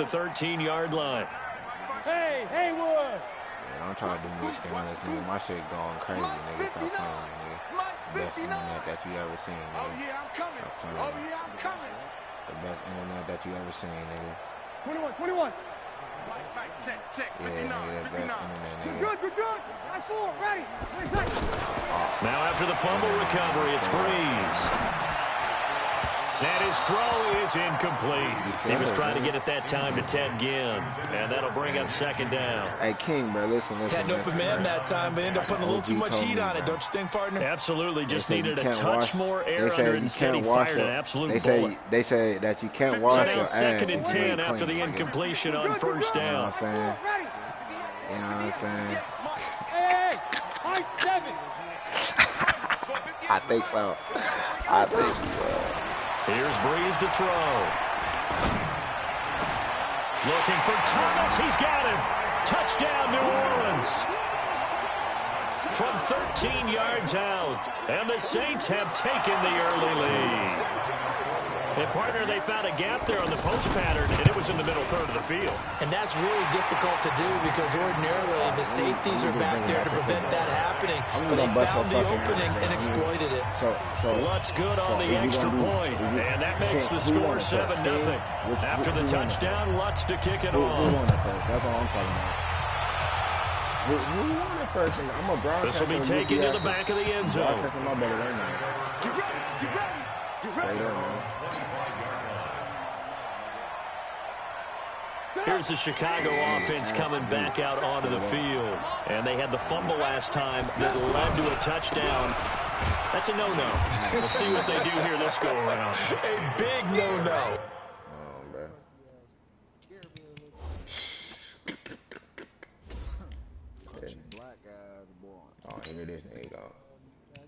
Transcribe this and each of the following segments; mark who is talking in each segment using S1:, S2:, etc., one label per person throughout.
S1: the 13-yard line.
S2: Hey, Haywood!
S3: Yeah, I'm trying to do new skin on this nigga. My shit going crazy, nigga. Stop playing, nigga. Best internet that you ever seen, nigga.
S4: Oh, yeah, I'm coming. Oh, yeah, I'm coming.
S3: The best internet that you ever seen, nigga.
S2: 21.
S4: Check.
S3: Yeah, nigga, the best internet, nigga.
S2: We're good. I'm full. Ready.
S1: Now after the fumble recovery, it's Breeze. And his throw is incomplete. He was trying to get it that time to Ted Ginn. And that'll bring up second down.
S3: Hey, King, bro, listen.
S5: Had no man that time, but ended up putting a little too much heat on it, don't you think, partner?
S1: Absolutely. Just needed a touch more air under it. Instead, he fired an absolute bullet.
S3: They say that you can't wash your ass.
S1: So now 2nd and 10 after the incompletion on first down.
S3: You know what I'm saying? You know what I'm saying?
S2: Hey, high 7.
S3: I think so. I think so.
S1: Here's Breeze to throw. Looking for Thomas. He's got him. Touchdown, New Orleans. From 13 yards out. And the Saints have taken the early lead. And, partner, they found a gap there on the post pattern, and it was in the middle third of the field.
S5: And that's really difficult to do because ordinarily the safeties are back there to prevent that happening. But they found the opening and exploited it.
S1: Lutz good on the extra point, and that makes the score 7-0. After the touchdown, Lutz to kick it off.
S3: That's all I'm talking about. Who won it first? I'm a Browns.
S1: This will be taken to the back of the end zone.
S4: You ready?
S1: Here's the Chicago offense coming back out onto the field. And they had the fumble last time that led to a touchdown. That's a no-no. We'll see what they do here this go-around.
S5: A big no-no.
S4: Black guys born.
S3: Oh, here it is. There you go.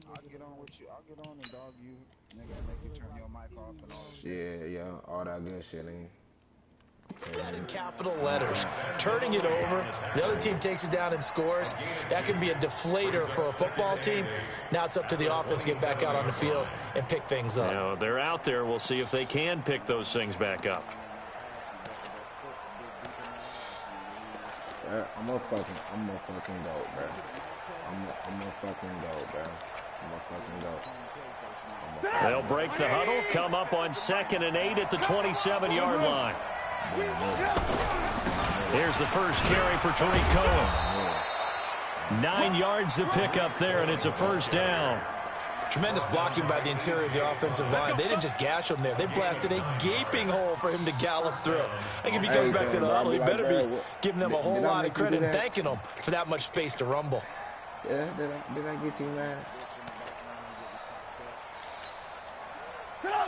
S4: I'll get on with you. I'll get on and dog you. Nigga, make you turn your mic off and all that shit.
S3: Yeah, all that good shit, nigga.
S5: That in capital letters. Turning it over, the other team takes it down and scores. That can be a deflator for a football team. Now it's up to the offense to get back out on the field and pick things up.
S1: Now, they're out there. We'll see if they can pick those things back up.
S3: I'm a fucking goat, bro. I'm a fucking goat, bro. I'm a fucking goat.
S1: They'll break the huddle, come up on 2nd and 8 at the 27-yard line. Here's the first carry for Tariq Cohen. 9 yards to pick up there, and it's a first down.
S5: Tremendous blocking by the interior of the offensive line. They didn't just gash him there. They blasted a gaping hole for him to gallop through. I think if he comes back to the huddle, he better be giving them a whole lot of credit and thanking them for that much space to rumble.
S3: Yeah, did I get you mad?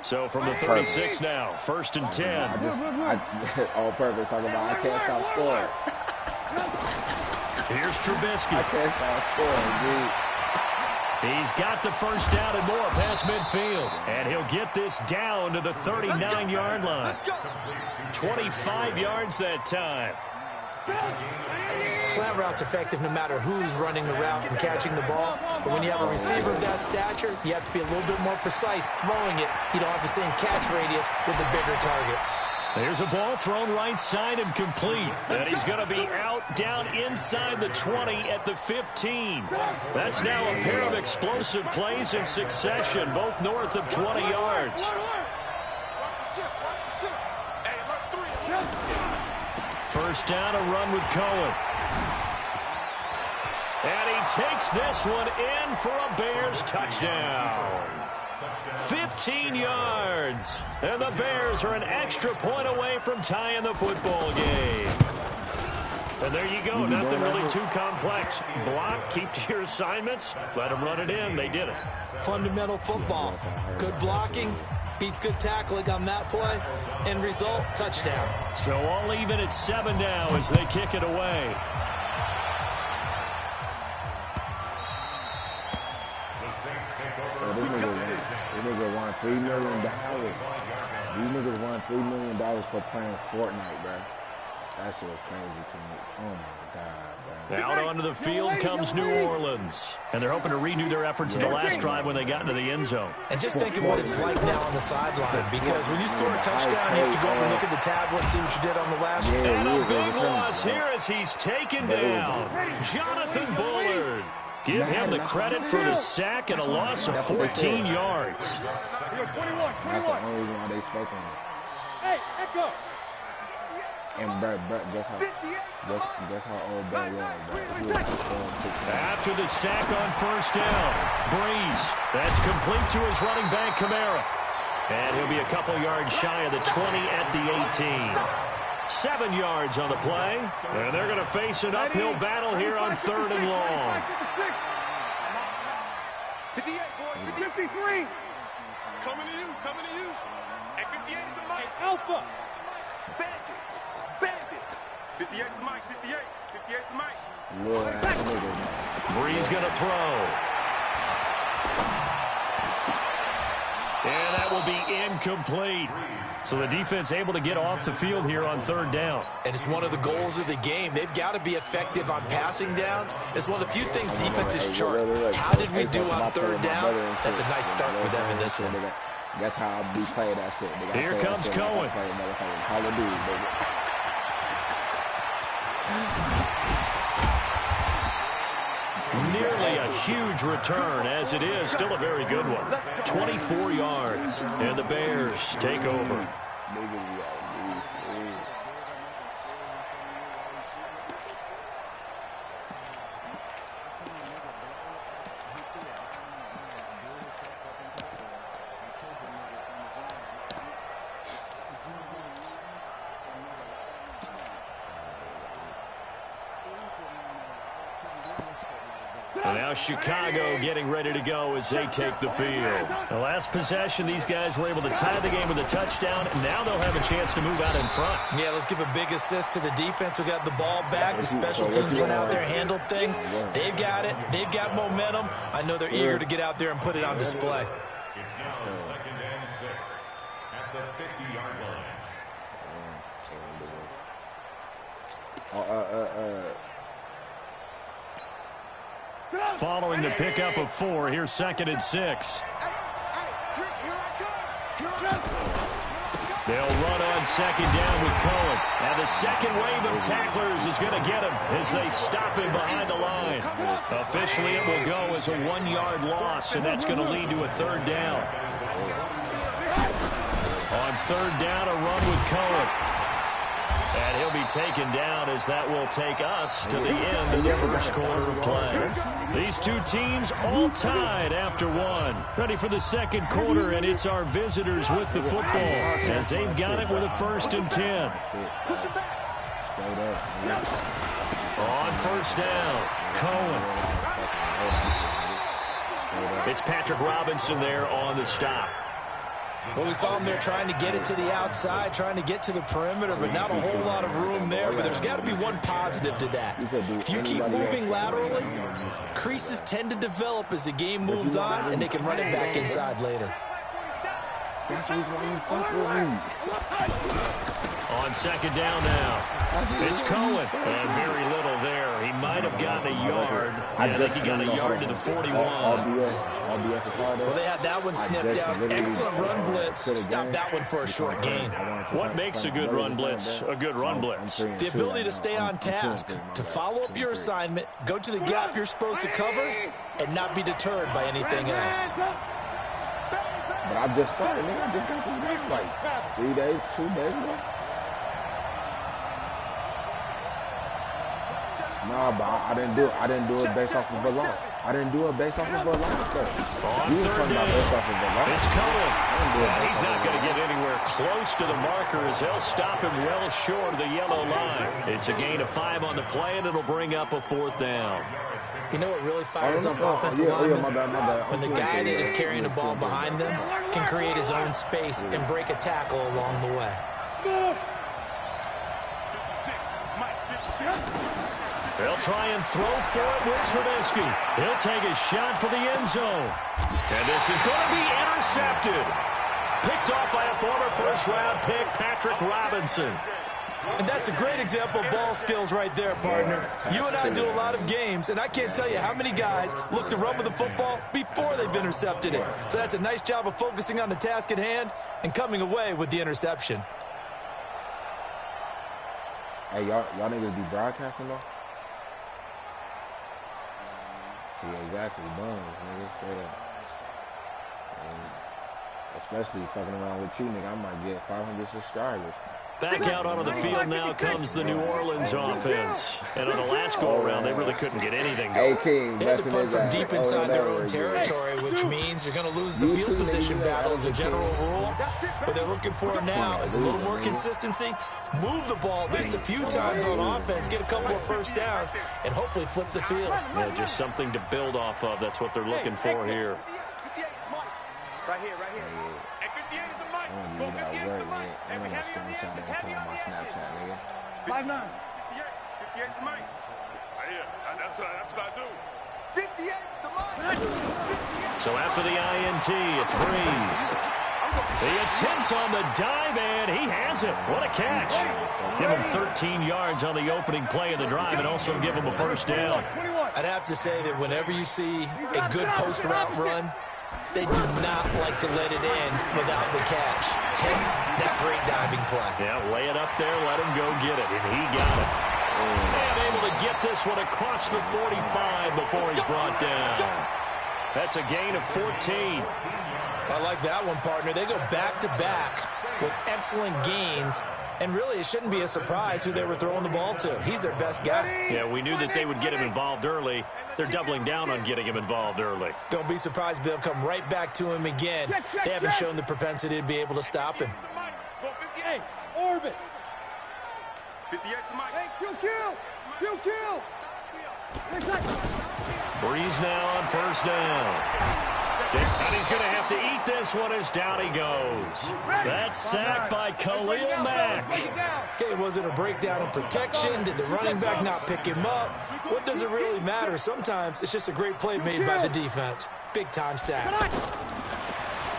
S1: So from the 36 now, 1st and 10.
S3: All purpose, talking about I can't stop scoring.
S1: Here's Trubisky.
S3: I can't stop scoring, dude.
S1: He's got the first down and more past midfield. And he'll get this down to the 39-yard line. 25 yards that time.
S5: Slant route's effective no matter who's running the route and catching the ball. But when you have a receiver of that stature, you have to be a little bit more precise throwing it. You don't have the same catch radius with the bigger targets.
S1: There's a ball thrown right side and complete. And he's going to be out down inside the 20 at the 15. That's now a pair of explosive plays in succession, both north of 20 yards. First down, a run with Cohen. And he takes this one in for a Bears touchdown. 15 yards. And the Bears are an extra point away from tying the football game. And there you go. Nothing really too complex. Block, keep to your assignments, let them run it in. They did it.
S5: Fundamental football. Good blocking. Beats good tackling on that play. End result, touchdown.
S1: So all even at 7 now as they kick it away.
S3: This nigga won $3 million. These niggas won $3 million for playing Fortnite, bro. That shit was crazy to me. Oh, my God, bro.
S1: Out onto the field comes New Orleans. And they're hoping to redo their efforts in the last drive when they got into the end zone.
S5: And just think of what it's like now on the sideline, because when you score a touchdown, you have to go and look at the tablet and see what you did on the last one.
S1: And a big loss here as he's taken down. Jonathan Bullard. Give him the credit for the sack and a loss of 14 yards.
S2: 21, 21.
S3: That's the only reason why they spoke on it.
S2: Hey, echo.
S3: And Brett, guess how old Brett was, bro.
S1: After the sack on first down, Breeze. That's complete to his running back, Kamara. And he'll be a couple yards shy of the 20 at the 18. 7 yards on the play. And they're going to face an uphill battle here on 3rd and long.
S2: 53.
S6: Coming to you. At 58 is a Mike.
S2: Alpha.
S6: Bandit. 58 is Mike. 58 is Mike.
S3: Little ass nigga.
S1: Breeze going to throw. And that will be incomplete. So the defense able to get off the field here on 3rd down.
S5: And it's one of the goals of the game. They've got to be effective on passing downs. It's one of the few things defenses chart. How did we do on 3rd down? That's a nice start for them in this one.
S3: That's how we play that shit.
S1: Here comes Cohen.
S3: Call of Duty, baby.
S1: Nearly a huge return, as it is still a very good one. 24 yards, and the Bears take over. And now Chicago getting ready to go as they take the field. The last possession, these guys were able to tie the game with a touchdown, and now they'll have a chance to move out in front.
S5: Yeah, let's give a big assist to the defense who got the ball back. The special teams went out there, handled things. They've got it. They've got momentum. I know they're eager to get out there and put it on display.
S7: It's now 2nd and 6 at the 50-yard line.
S1: Following the pickup of 4, here's 2nd and 6. They'll run on 2nd down with Cohen. And the second wave of tacklers is going to get him as they stop him behind the line. Officially, it will go as a 1-yard loss, and that's going to lead to a 3rd down. On 3rd down, a run with Cohen. And he'll be taken down as that will take us to the end of the first quarter of play. These two teams all tied after 1. Ready for the second quarter, and it's our visitors with the football as they've got it with a 1st and 10. On 1st down, Cohen. It's Patrick Robinson there on the stop.
S5: Well, we saw him there trying to get it to the outside, trying to get to the perimeter, but not a whole lot of room there. But there's got to be one positive to that. If you keep moving laterally, creases tend to develop as the game moves on, and they can run it back inside later.
S1: On 2nd down now, it's Cohen. And very little there. He might have gotten a yard. I think he got a yard to the 41.
S5: Well, they had that one snipped out. Excellent run blitz. Stopped that one for a short gain.
S1: What makes a good run blitz a good run blitz?
S5: The ability to stay on task, to follow up your assignment, go to the gap you're supposed to cover, and not be deterred by anything else.
S3: But I just started, nigga. I just got this match like 3 days, 2 days ago. Nah, but I didn't do it based off of velocity. I didn't do it based off of velocity.
S1: On 3rd down, it's Cohen. He's not going to get anywhere close to the marker as they'll stop him well short of the yellow line. It's a gain of 5 on the play, and it'll bring up a 4th down.
S5: You know what really fires up offensive linemen? When the guy that is carrying the ball behind them can create his own space and break a tackle along the way.
S1: They'll try and throw for it with Trubisky. He'll take a shot for the end zone. And this is going to be intercepted. Picked off by a former first-round pick, Patrick Robinson.
S5: And that's a great example of ball skills right there, partner. You and I do a lot of games, and I can't tell you how many guys look to run with the football before they've intercepted it. So that's a nice job of focusing on the task at hand and coming away with the interception.
S3: Hey, y'all niggas be broadcasting though? See, exactly, buns, nigga, straight up. Especially fucking around with you, nigga, I might get 500 subscribers.
S1: Back out onto the field now comes the New Orleans offense. And on the last go-around, they really couldn't get anything going.
S3: Hey, King,
S5: they had to punt from deep inside their own territory, which means you're going to lose the field position battle as a general rule. What they're looking for now is a little more consistency, move the ball at least a few times on offense, get a couple of first downs, and hopefully flip the field.
S1: Yeah, just something to build off of. That's what they're looking for here.
S6: Right here, right here. At 58 is a mic. Go 58 is the mic. And we have you on the end. Just have you on the end. 5'9". 58 is the mic. Right here. That's what I do. 58 is the mic.
S1: So after the INT, it's Breeze. The attempt on the dive, and he has it. What a catch. Give him 13 yards on the opening play of the drive and also give him a first down.
S5: I'd have to say that whenever you see a good post route run, they do not like to let it end without the catch. Hence, that great diving play.
S1: Yeah, lay it up there, let him go get it, and he got it. And able to get this one across the 45 before he's brought down. That's a gain of 14.
S5: I like that one, partner. They go back-to-back with excellent gains. And really, it shouldn't be a surprise who they were throwing the ball to. He's their best guy.
S1: Yeah, we knew that they would get him involved early. They're doubling down on getting him involved early.
S5: Don't be surprised if they'll come right back to him again. They haven't shown the propensity to be able to stop him.
S2: Hey, orbit.
S6: 58 to Mike.
S2: Hey, kill.
S1: Breeze now on first down. And he's going to have to eat this one as down he goes. That's sacked by Khalil Mack.
S5: Okay, was it a breakdown in protection? Did the running back not pick him up? What does it really matter? Sometimes it's just a great play made by the defense. Big-time sack.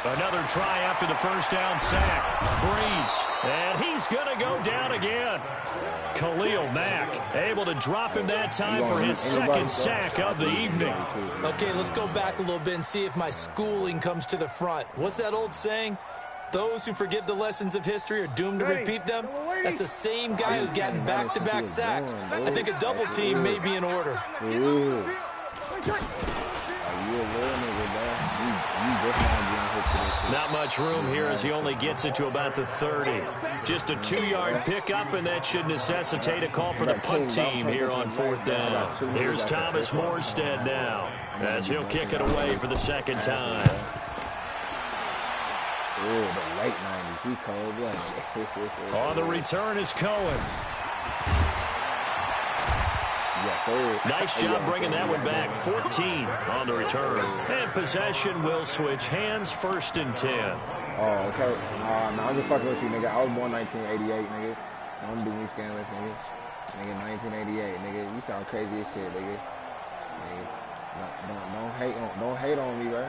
S1: Another try after the first down sack. Breeze. And he's going to go down again. Khalil Mack able to drop him that time for his second sack of the evening.
S5: Okay, let's go back a little bit and see if my schooling comes to the front. What's that old saying? Those who forget the lessons of history are doomed to repeat them. That's the same guy who's gotten back-to-back sacks. I think a double team may be in order.
S1: Not much room here as he only gets it to about the 30. Just a 2-yard pickup, and that should necessitate a call for the punt team here on fourth down. Here's Thomas Morstead now as he'll kick it away for the second time.
S3: Oh, the late 90s. He's cold-blooded.
S1: On the return is Cohen. Nice job bringing that one back. 14 on the return. And possession will switch hands, 1st and 10.
S3: Oh, okay. No, I'm just fucking with you, nigga. I was born 1988, nigga. Don't do me scandalous, nigga. Nigga, 1988, nigga. You sound crazy as shit, nigga. Nigga, don't hate on me, bro.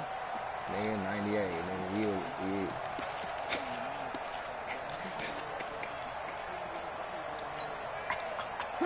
S3: Nigga, 98, nigga.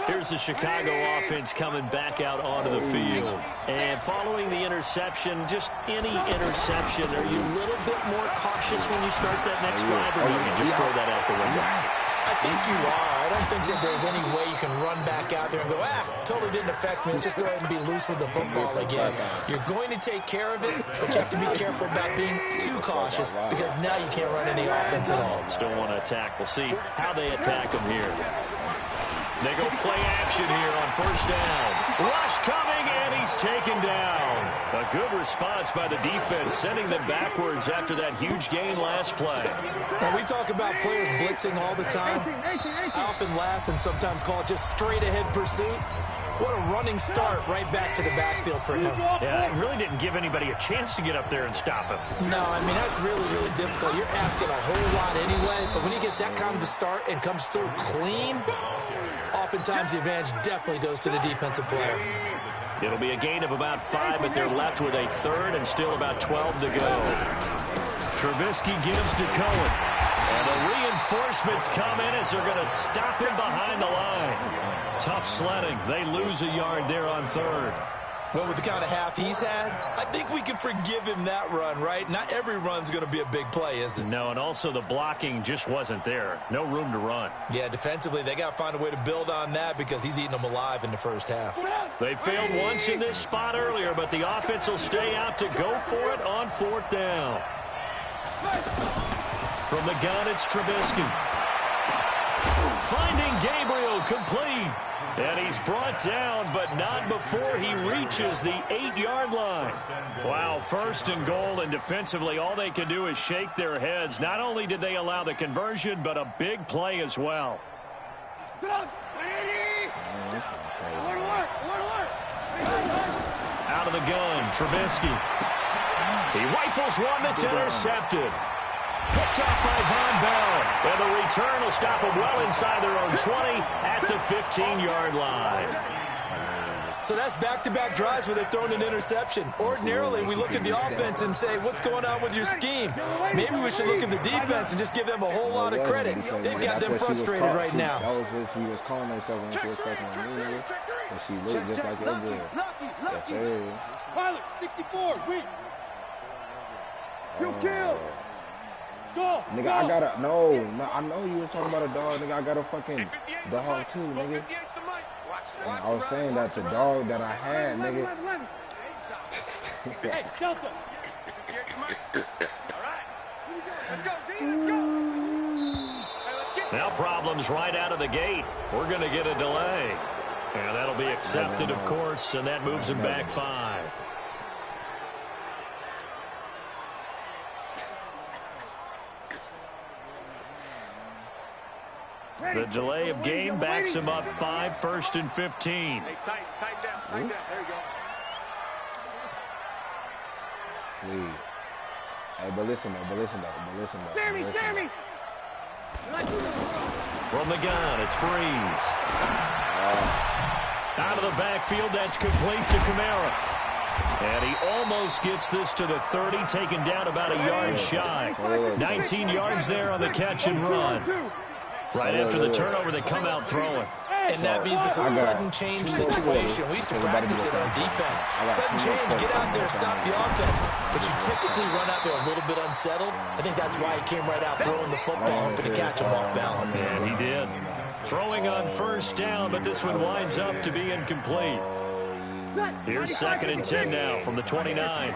S1: Here's the Chicago offense coming back out onto the field. And following the interception, just any interception, are you a little bit more cautious when you start that next drive, or do you just throw that out the window?
S5: I think you are. I don't think that there's any way you can run back out there and go, totally didn't affect me. Let's just go ahead and be loose with the football again. You're going to take care of it, but you have to be careful about being too cautious because now you can't run any offense at all.
S1: Still want to attack. We'll see how they attack them here. They go play action here on first down. Rush coming, and he's taken down. A good response by the defense, sending them backwards after that huge gain last play.
S5: Now, we talk about players blitzing all the time. I often laugh and sometimes call it just straight-ahead pursuit. What a running start right back to the backfield for him.
S1: Yeah, it really didn't give anybody a chance to get up there and stop him.
S5: No, I mean, that's really, really difficult. You're asking a whole lot anyway, but when he gets that kind of a start and comes through clean, oftentimes the advantage definitely goes to the defensive player.
S1: It'll be a gain of about 5, but they're left with a 3rd and still about 12 to go. Trubisky gives to Cohen. And a Reinforcements come in as they're going to stop him behind the line. Tough sledding. They lose a yard there on third.
S5: Well, with the kind of half he's had, I think we can forgive him that run, right? Not every run's going to be a big play, is it?
S1: No, and also the blocking just wasn't there. No room to run.
S5: Yeah, defensively, they got to find a way to build on that because he's eating them alive in the first half.
S1: They failed once in this spot earlier, but the offense will stay out to go for it on fourth down. From the gun, it's Trubisky. Finding Gabriel complete. And he's brought down, but not before he reaches the 8-yard line. Wow, first and goal, and defensively, all they can do is shake their heads. Not only did they allow the conversion, but a big play as well. Out of the gun, Trubisky. He rifles one that's intercepted. Picked off by Von Bell. And the return will stop them well inside their own 20 at the 15-yard line.
S5: So that's back-to-back drives where they've thrown an interception. Ordinarily, we look at the offense and say, what's going on with your scheme? Maybe we should look at the defense and just give them a whole lot of credit. They've got them frustrated right now.
S3: That was what she was calling herself when she was fucking on me, nigga. And she looked just like your girl. Yes, sir.
S2: Pilot, 64, weak. You kill. Go,
S3: nigga,
S2: go.
S3: I got a, no, I know you was talking about a dog, nigga. I got a fucking dog too, nigga. And I was saying that the dog that I had, nigga.
S2: Hey, Delta. All right. Let's go, D. Let's go.
S1: Now problems right out of the gate. We're going to get a delay. And that'll be accepted, of course, and that moves him back 5. The delay of game backs him up 5, 1st and 15.
S6: Hey, tight down. There you go.
S3: Sweet. Hey, but listen though.
S2: Sammy.
S1: From the gun, it's Breeze. Out of the backfield, that's complete to Kamara. And he almost gets this to the 30, taken down about a yard shy. 19 yards there on the catch and run. Right after the turnover, they come out throwing.
S5: And that means it's a sudden change situation. We used to practice it on defense. Sudden change, get out there, stop the offense. But you typically run out there a little bit unsettled. I think that's why he came right out throwing the football, hoping to catch him off balance.
S1: And he did. Throwing on first down, but this one winds up to be incomplete. Here's 2nd and 10 now from the 29.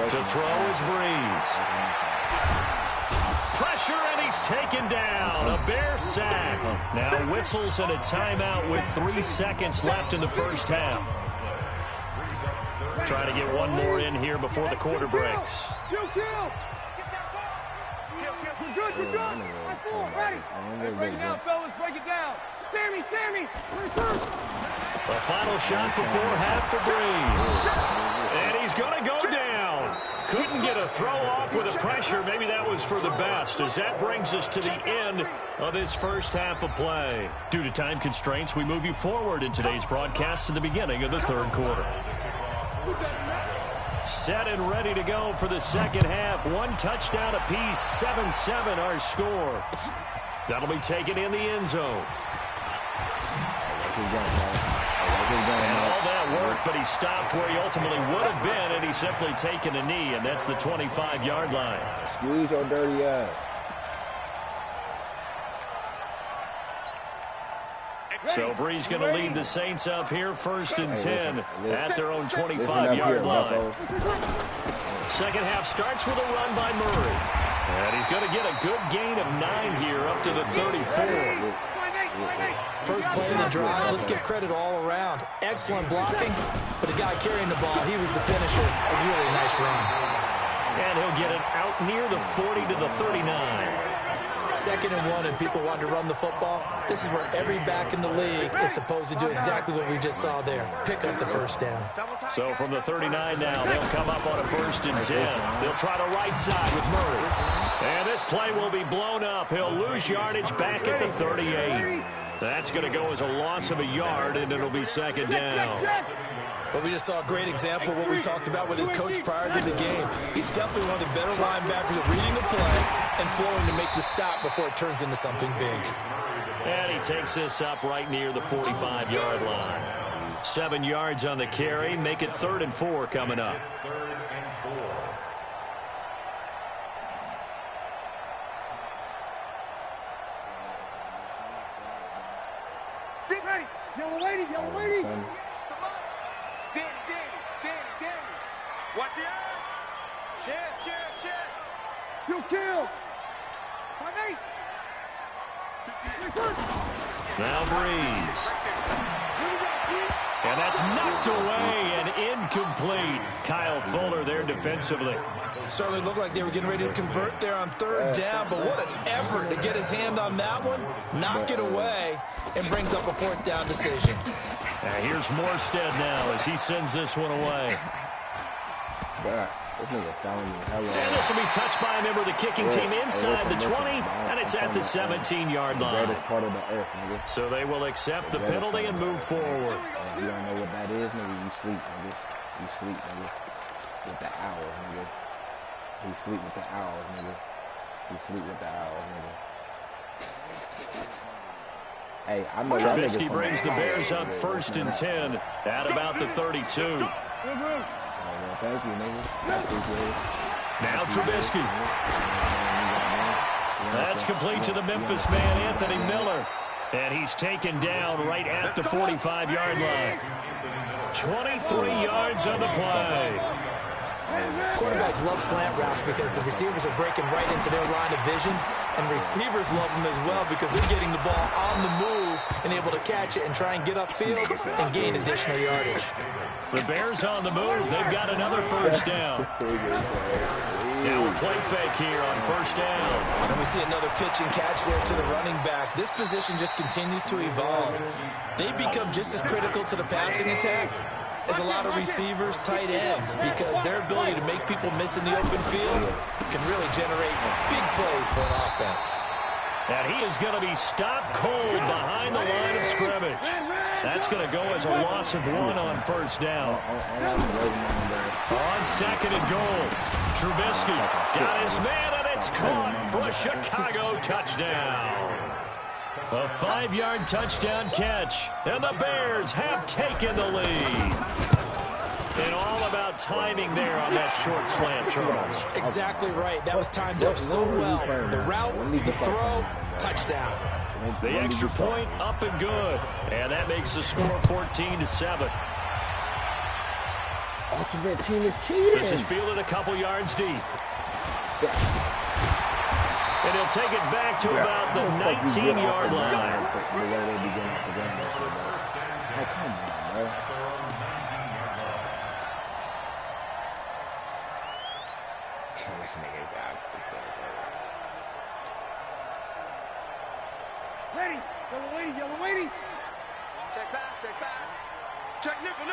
S1: To throw is Breeze. Pressure, and he's taken down. A Bear sack. Now whistles and a timeout with 3 seconds left in the first half. Trying to get one more in here before the quarter breaks.
S2: Kill. You're good. Ready. Break it down, fellas. Break it down. Sammy.
S1: The final shot before half for Breeze. And he's going to go down. Couldn't get a throw off with the pressure. Maybe that was for the best, as that brings us to the end of this first half of play. Due to time constraints, we move you forward in today's broadcast to the beginning of the third quarter. Set and ready to go for the second half. 1 touchdown apiece, 7-7 our score. That'll be taken in the end zone. And all that work, but he stopped where he ultimately would have been, and he's simply taken a knee, and that's the 25-yard line.
S3: Squeeze your dirty ass.
S1: So Breeze going to lead the Saints up here, 1st and 10 at their own 25-yard line. Second half starts with a run by Murray. And he's going to get a good gain of 9 here up to the 34.
S5: First play of the drive, let's give credit all around. Excellent blocking, but the guy carrying the ball, he was the finisher. A really nice run.
S1: And he'll get it out near the 40 to the 39.
S5: 2nd and 1, and people want to run the football. This is where every back in the league is supposed to do exactly what we just saw there. Pick up the first down.
S1: So from the 39 now, they'll come up on a 1st and 10. They'll try the right side with Murray. And this play will be blown up. He'll lose yardage back at the 38. That's going to go as a loss of a yard, and it'll be 2nd down.
S5: But we just saw a great example of what we talked about with his coach prior to the game. He's definitely one of the better linebackers at reading the play and flowing to make the stop before it turns into something big.
S1: And he takes this up right near the 45-yard line. 7 yards on the carry. Make it 3rd and 4 coming up.
S2: Get ready. Yellow lady, yellow lady.
S6: Danny. Watch the eye. Chest.
S2: Kill. 5-8.
S1: Now Breeze. And that's knocked away and incomplete. Kyle Fuller there defensively.
S5: Certainly looked like they were getting ready to convert there on 3rd down, but what an effort to get his hand on that one, knock it away, and brings up a 4th down decision.
S1: Here's Morstead now as he sends this one away. And this will be touched by a member of the kicking team inside the 20, and it's at the 17-yard line. So they will accept the penalty and move forward.
S3: You don't know what that is, nigga. You sleep, nigga. You sleep, nigga. With the owls, nigga. You sleep with the owls, nigga. You sleep with the owls, nigga. Hey, I know
S1: Trubisky brings the Bears up 1st and 10 at about the 32.
S3: Well, thank you, nigga.
S1: Now Trubisky. That's complete to the Memphis man, Anthony Miller. And he's taken down right at the 45-yard line. 23 yards on the play.
S5: Quarterbacks love slant routes because the receivers are breaking right into their line of vision, and receivers love them as well because they're getting the ball on the move and able to catch it and try and get upfield and gain additional yardage.
S1: The Bears on the move. They've got another 1st down. Now a play fake here on 1st down.
S5: And we see another pitch and catch there to the running back. This position just continues to evolve. They become just as critical to the passing attack as a lot of receivers, tight ends, because their ability to make people miss in the open field can really generate big plays for an offense.
S1: And he is going to be stopped cold behind the line of scrimmage. That's going to go as a loss of 1 on 1st down. On 2nd and goal, Trubisky got his man, and it's caught for a Chicago touchdown. A 5-yard touchdown catch, and the Bears have taken the lead. And all about timing there on that short slant, Charles.
S5: Exactly right. That was timed up so well. The route, the throw, touchdown.
S1: The extra point up and good. And that makes the score 14-7.
S3: Ultimate team is cheating.
S1: This is fielded a couple yards deep. And he'll take it back to about the 19-yard line.
S3: Hey, come on, bro.
S2: Ready. Yellow lady.
S6: Check back. Check nickel.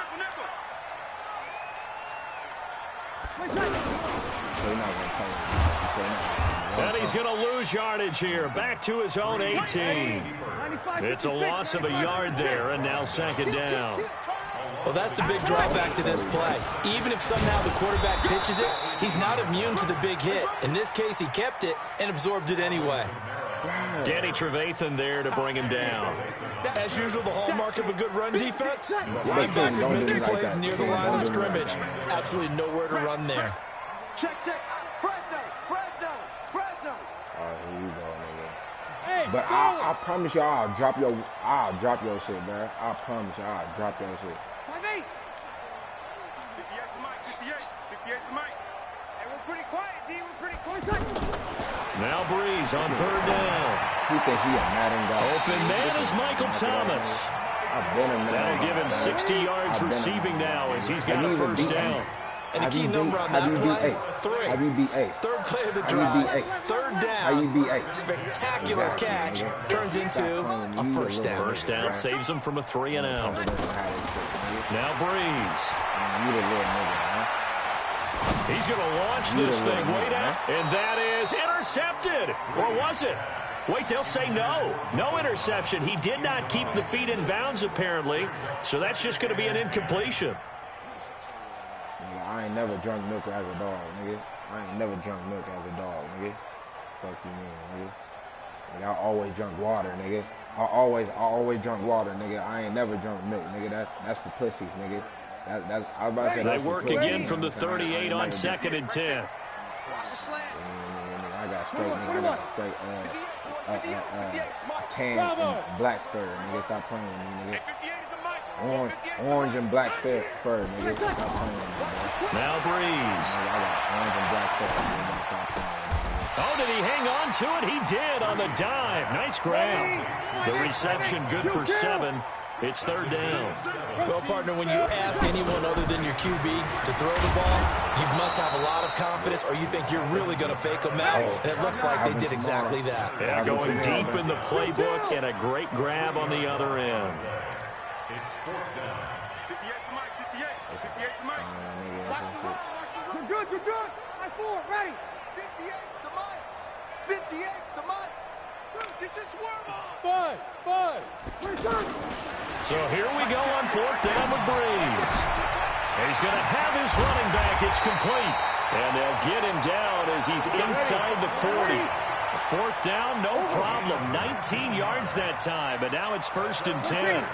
S1: And he's going to lose yardage here. Back to his own 18. It's a loss of a yard there, and now 2nd down.
S5: Well, that's the big drawback to this play. Even if somehow the quarterback pitches it, he's not immune to the big hit. In this case, he kept it and absorbed it anyway.
S1: Danny Trevathan there to bring him down.
S5: As usual, the hallmark of a good run defense, linebackers making plays near the line of scrimmage. Absolutely nowhere to run there.
S2: Check. Fresno.
S3: Oh, here you go, nigga. Hey, but I promise y'all, I'll drop your shit, man. I promise y'all, I'll drop your shit.
S2: 5-8.
S6: 58 to Mike. 58 to Mike.
S2: Hey, we're pretty quiet, D. We're pretty quiet.
S1: Now Breeze on 3rd down.
S3: He think he a Madden guy.
S1: Open man is Michael Thomas. That'll give him 60 yards receiving now as he's got a 1st down.
S5: And a key number on that play, 3.
S3: How you beat 8?
S5: 3rd play of the drive. 3rd down.
S3: How you beat 8?
S5: Spectacular catch turns into a 1st down.
S1: 1st down saves him from a 3 and out. Now Breeze. He's going to launch this thing way down. And that is intercepted. Or was it? Wait, they'll say no. No interception. He did not keep the feet in bounds, apparently. So that's just going to be an incompletion.
S3: I ain't never drunk milk as a dog, nigga. I ain't never drunk milk as a dog, nigga. Fuck you, man, nigga. Nigga, I always drunk water, nigga. I always drunk water, nigga. I ain't never drunk milk, nigga. That's for pussies, nigga. I was about to say
S1: they work again from the 38 on 2nd and 10.
S3: I got straight, nigga. I got straight tan and black fur, nigga. Stop playing with me, nigga. Orange and black fur, nigga. Stop playing with me, nigga.
S1: Now Breeze.
S3: Nigga, I got orange and black fur, nigga. Stop playing with me, nigga.
S1: Oh, did he hang on to it? He did on the dive. Nice grab. The reception good for 7. It's 3rd down.
S5: Well, partner, when you ask anyone other than your QB to throw the ball, you must have a lot of confidence or you think you're really going to fake them out, and it looks like they did exactly that.
S1: Yeah, going deep in the playbook and a great grab on the other end.
S7: It's 4th down.
S6: 58 to Mike, 58. 58 to Mike.
S2: You're good, you're good. High 4, ready.
S6: 58 to Mike. 58 to Mike. Get your swerve on.
S2: Spud.
S1: So here we go on 4th down with Breeze. And he's going to have his running back. It's complete. And they'll get him down as he's inside the 40. 4th down, no problem. 19 yards that time. But now it's 1st and 10.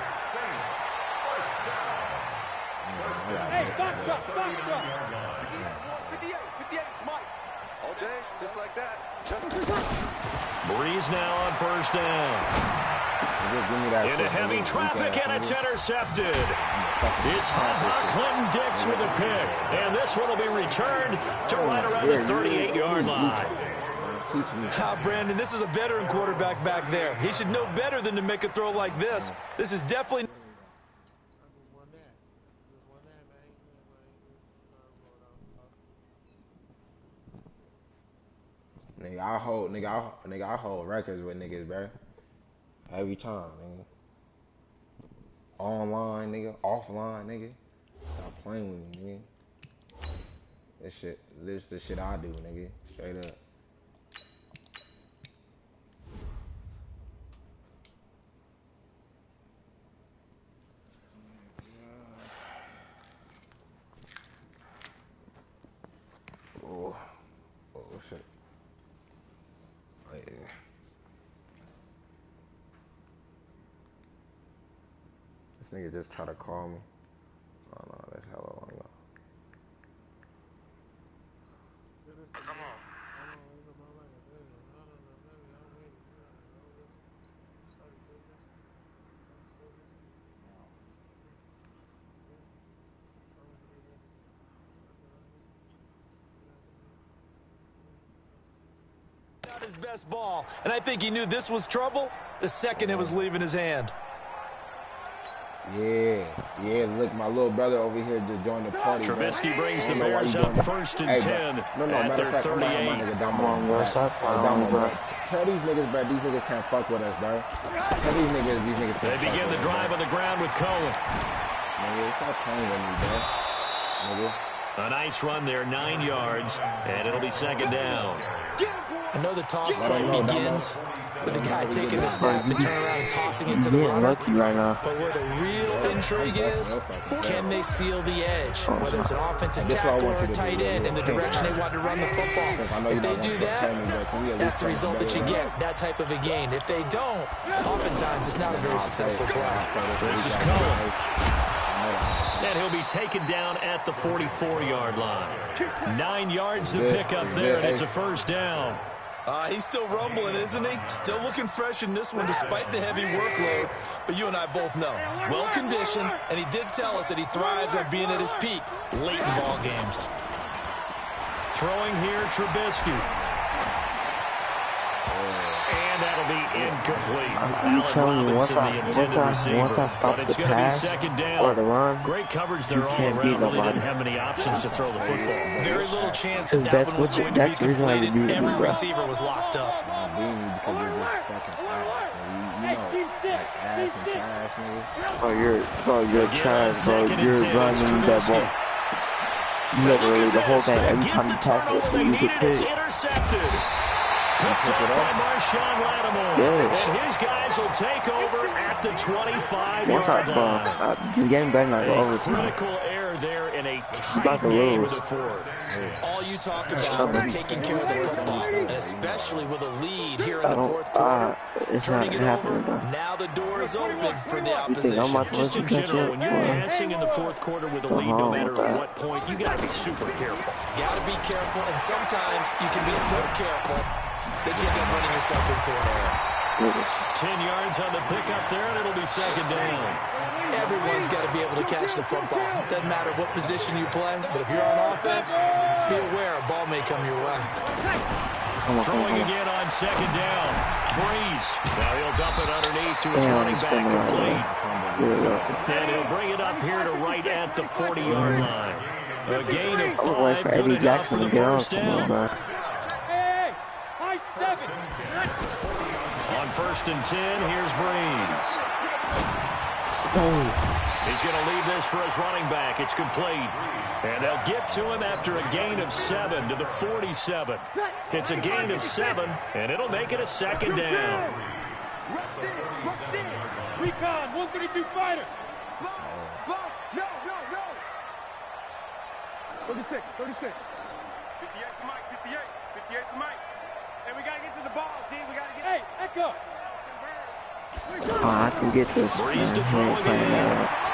S2: Hey, box truck.
S6: 58 to Mike. All day, just like that.
S1: Breeze now on 1st down. Into heavy traffic, and it's intercepted. It's Clinton Dix with a pick. And this one will be returned to right around the 38-yard line.
S5: Brandon, this is a veteran quarterback back there. He should know better than to make a throw like this. This is definitely...
S3: Nigga, I hold records with niggas, bro. Every time, nigga. Online, nigga. Offline, nigga. Stop playing with me, nigga. This the shit I do, nigga. Straight up. Oh shit. Oh, yeah. This nigga just try to call me. Oh no, that's hella long ago.
S6: Come on.
S5: Not his best ball, and I think he knew this was trouble the second it was leaving his hand.
S3: Yeah, look, my little brother over here just joined the party.
S1: Trubisky brings the Bears up 1st and 10 at their 38.
S3: Come on, what's up? Tell these niggas, bro, these niggas can't fuck with us, bro. Tell these niggas can't
S1: They begin the drive on the ground with Cohen.
S3: Nigga, stop playing with me, bro. Nigga.
S1: A nice run there, 9 yards, and it'll be 2nd down.
S5: I know the toss play begins with the guy taking the snap and turning around and tossing it to the runner.
S8: Lucky right now.
S5: But where the real intrigue is, can they seal the edge? Whether it's an offensive tackle or a tight end in the direction they want to run the football. If they do that, that's the result that you get, that type of a gain. If they don't, oftentimes it's not a very successful play.
S1: This is Cohen. And he'll be taken down at the 44-yard line. 9 yards to pick up there, and it's a 1st down.
S5: He's still rumbling, isn't he? Still looking fresh in this one despite the heavy workload. But you and I both know, well-conditioned, and he did tell us that he thrives on being at his peak late in ball games.
S1: Throwing here, Trubisky. And that'll be incomplete.
S8: I'm telling you, once I stop the pass or the run,
S1: great coverage there all around. Really didn't have many options to throw the football.
S5: Very little chance that one was going to be completed. Every receiver was locked up.
S8: You're trash, bro. You're running that ball. You literally the whole thing. Every time you tackle, so you should pick.
S1: Intercepted. Picked up by Marshawn Lattimore. And his guys will take over at the 25-yard line.
S8: This game better not go overtime.
S1: Critical error there in a tight game of the fourth.
S5: All you talk about is taking care of the football, and especially with a lead here in the fourth quarter. Turning it over, now the door is open for the opposition.
S1: Just in general, when you're passing in the fourth quarter with a lead, no matter what point, you got to be super careful.
S5: Got to be careful, and sometimes you can be so careful that you end up running yourself into an error.
S1: 10 yards on the pickup there, and it'll be second down.
S5: Everyone's got to be able to catch the football. Doesn't matter what position you play, but if you're on offense, be aware a ball may come your way.
S1: Throwing again on second down. Breeze. Now he'll dump it underneath to his running back complete. And he'll bring it up here to right at the 40-yard line. A gain of 5, good enough for the first down. On first and 10, here's Breeze. He's going to leave this for his running back. It's complete. And they'll get to him after a gain of 7 to the 47. It's a gain of 7, and it'll make it a second down.
S2: Recon, 132 fighter. Small. No. 36. 58 to Mike. 58 to Mike. And we got to get to the ball, team. We got to get. Hey, Echo.
S8: Oh, I can get this, man. He ain't playing that.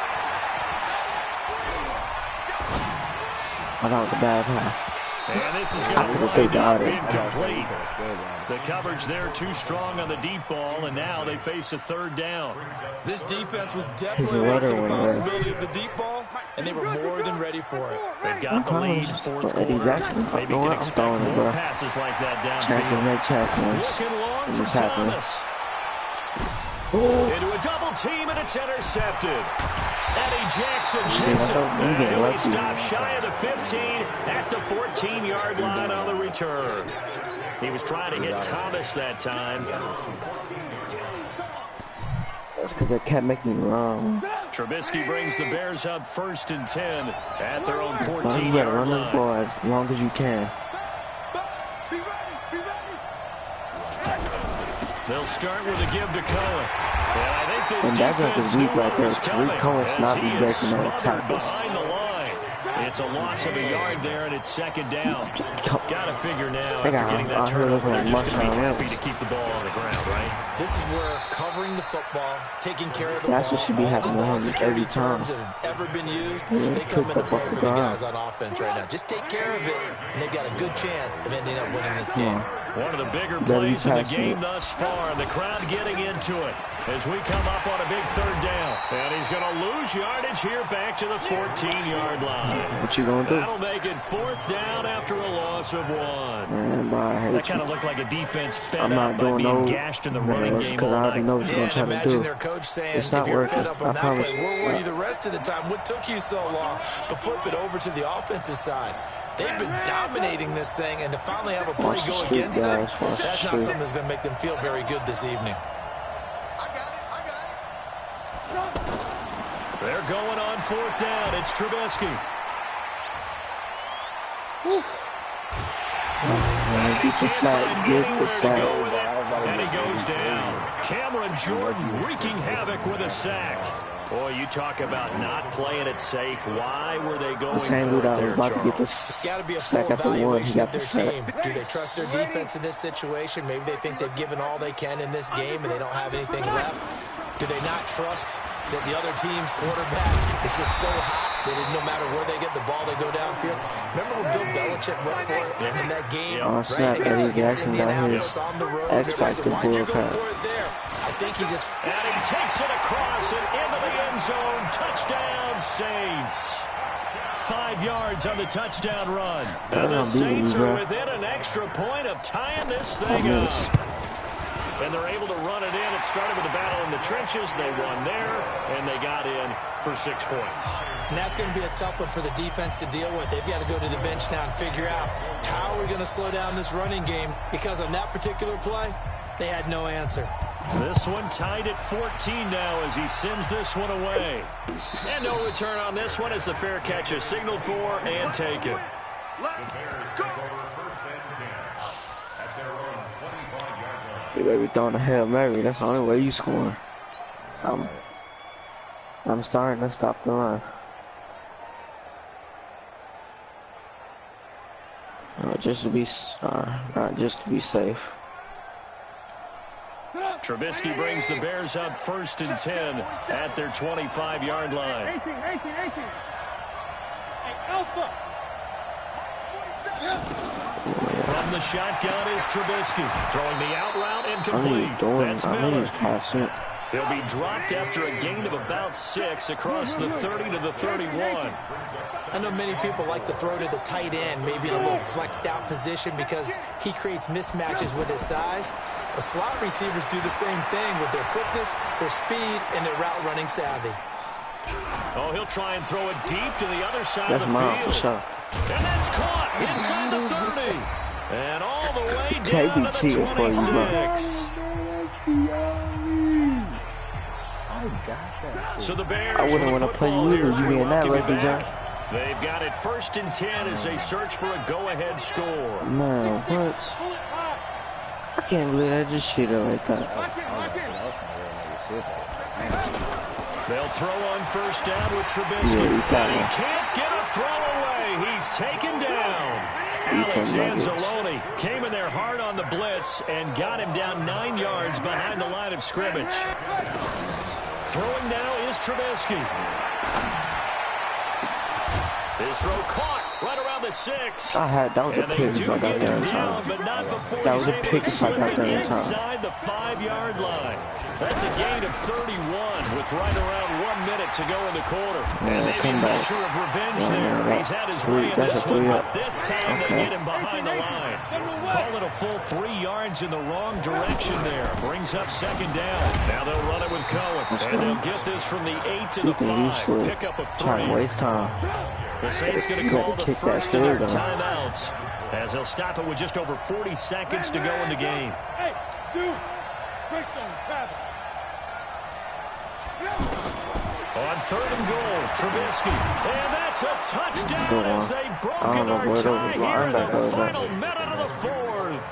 S8: I got the bad pass.
S1: And this is going to be incomplete. The coverage there too strong on the deep ball, and now they face a third down.
S5: This defense was definitely ready to the possibility of the deep ball, and they were more than ready for it.
S1: They've got the lead, fourth quarter. Maybe can expect more passes like that downfield. Looking long for Thomas. Into a double team, and it's intercepted. Eddie Jackson hits it. And he stops shy of the 15 at the 14-yard line on the return. He was trying to hit Thomas that time.
S8: That's because they kept making me wrong.
S1: Trubisky brings the Bears up first and 10 at their own 14-yard line.
S8: You gotta run this ball as long as you can.
S1: They'll start with a give to Cohen. And I think this
S8: defense
S1: knew
S8: right there. Tariq Cohen's not be breaking
S1: that
S8: tackles.
S1: Behind the line. It's a loss of a yard there, and it's second down. Got to figure now after getting that turnover, they're just going to be happy to keep the ball on the ground, right?
S5: This is where covering the football, taking care of the ball,
S8: that's what should be happening
S5: all
S8: every time.
S5: terms that have ever been used, they come into play for the guys on offense right now. Just take care of it, and they've got a good chance of ending up winning this game.
S1: One of the bigger plays in the game thus far, and the crowd getting into it as we come up on a big third down. And he's going to lose yardage here back to the 14-yard line.
S8: What you going to do?
S1: That'll make it fourth down after a loss of 1.
S8: Man, bro, I hate
S1: that kind of looked like a defense fed
S8: up
S1: by being gashed in the running game
S8: because I already know what you're going to try to do.
S5: Their coach saying,
S8: it's not working.
S5: Fed up on that play, where were you the rest of the time? What took you so long? But flip it over to the offensive side. They've been dominating this thing, and to finally have a play go against them, that's not something that's going to make them feel very good this evening.
S2: I got it.
S1: They're going on fourth down. It's Trubisky.
S8: Get the sack.
S1: And he goes down. Cameron Jordan wreaking havoc with a sack. Boy, you talk about not playing it safe. Why were they going for it there,
S8: about to get the sack after one. He got the sack.
S5: Do they trust their defense in this situation? Maybe they think they've given all they can in this game and they don't have anything left. Do they not trust that the other team's quarterback is just so hot that no matter where they get the ball, they go downfield? Remember when Bill Belichick went for it in that game?
S8: Oh, snap, Eddie Jackson got his X-Factor bullcrap.
S5: I think he just...
S1: And he takes it across and into the end zone. Touchdown, Saints. 5 yards on the touchdown run. And the Saints are within an extra point of tying this thing up. And they're able to run it in. It started with a battle in the trenches. They won there, and they got in for 6 points.
S5: And that's going to be a tough one for the defense to deal with. They've got to go to the bench now and figure out how are we going to slow down this running game, because on that particular play, they had no answer.
S1: This one tied at 14 now as he sends this one away. And no return on this one as the fair catch is signaled for and taken.
S8: You better be throwing a Hail Mary. That's the only way you scoring. I'm starting to stop the run. Not just to be safe.
S1: Trubisky brings the Bears up 1st and 10 at their 25-yard line.
S2: 18. Hey, Alpha.
S1: From the shotgun is Trubisky, throwing the out route incomplete. That's Miller. He'll be dropped after a gain of about 6 across the 30 to the 31.
S5: I know many people like to throw to the tight end, maybe in a little flexed out position because he creates mismatches with his size. But slot receivers do the same thing with their quickness, their speed, and their route running savvy.
S1: Oh, he'll try and throw it deep to the other side of the field. And that's caught inside the 30. And all the way down to the 26. So the Bears,
S8: I wouldn't want to play you either. You being that lucky, John.
S1: They've got it 1st and 10 as they search for a go-ahead score.
S8: Man, what? I can't believe I just shit it like that.
S1: They'll throw on 1st down with Trubisky.
S8: Yeah,
S1: he can't get a throw away. He's taken down. Alex Anzalone came in there hard on the blitz and got him down 9 yards behind the line of scrimmage. Throwing now is Trubisky. His throw caught right around the 6.
S8: That was a pick if I got there in time. That was a pick if I got there in time.
S1: Inside the 5-yard line. That's a gain of 31 with right around 1 minute to go in the quarter. And maybe a measure of revenge there. He's had his way in this one, but this time they get him behind the line. Call it a full 3 yards in the wrong direction there. Brings up 2nd down. Now they'll run it with Cohen. And they'll get this from the 8 to the 5. Pick up a 3.
S8: Trying to waste time.
S1: The Saints going to call the first of their timeouts as they'll stop it with just over 40 seconds to go in the game.
S2: Hey, dude.
S1: On 3rd and goal, Trubisky. And that's a touchdown as they've broken our tie here in the final minute of the 4th.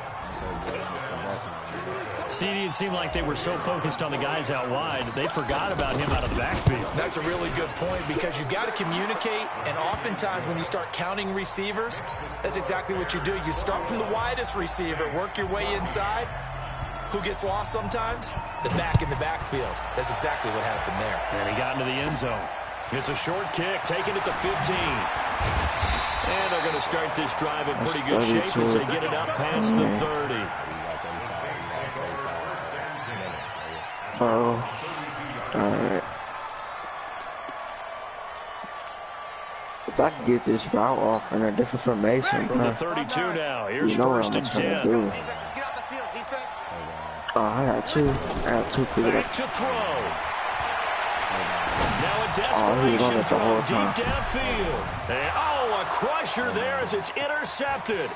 S1: CD, it seemed like they were so focused on the guys out wide, they forgot about him out of the backfield.
S5: That's a really good point because you got to communicate, and oftentimes when you start counting receivers, that's exactly what you do. You start from the widest receiver, work your way inside. Who gets lost sometimes? The back in the backfield. That's exactly what happened there.
S1: And he got into the end zone. It's a short kick, taking it to 15. And they're going to start this drive in pretty good shape as they get it up past the 30.
S8: Oh, all right. If I could get this route off in a different formation,
S1: from the 32 now. Here's 1st and 10.
S8: Oh, I got 2 people.
S1: Back to throw. Now a desperation throw deep downfield. And, a crusher there as it's intercepted.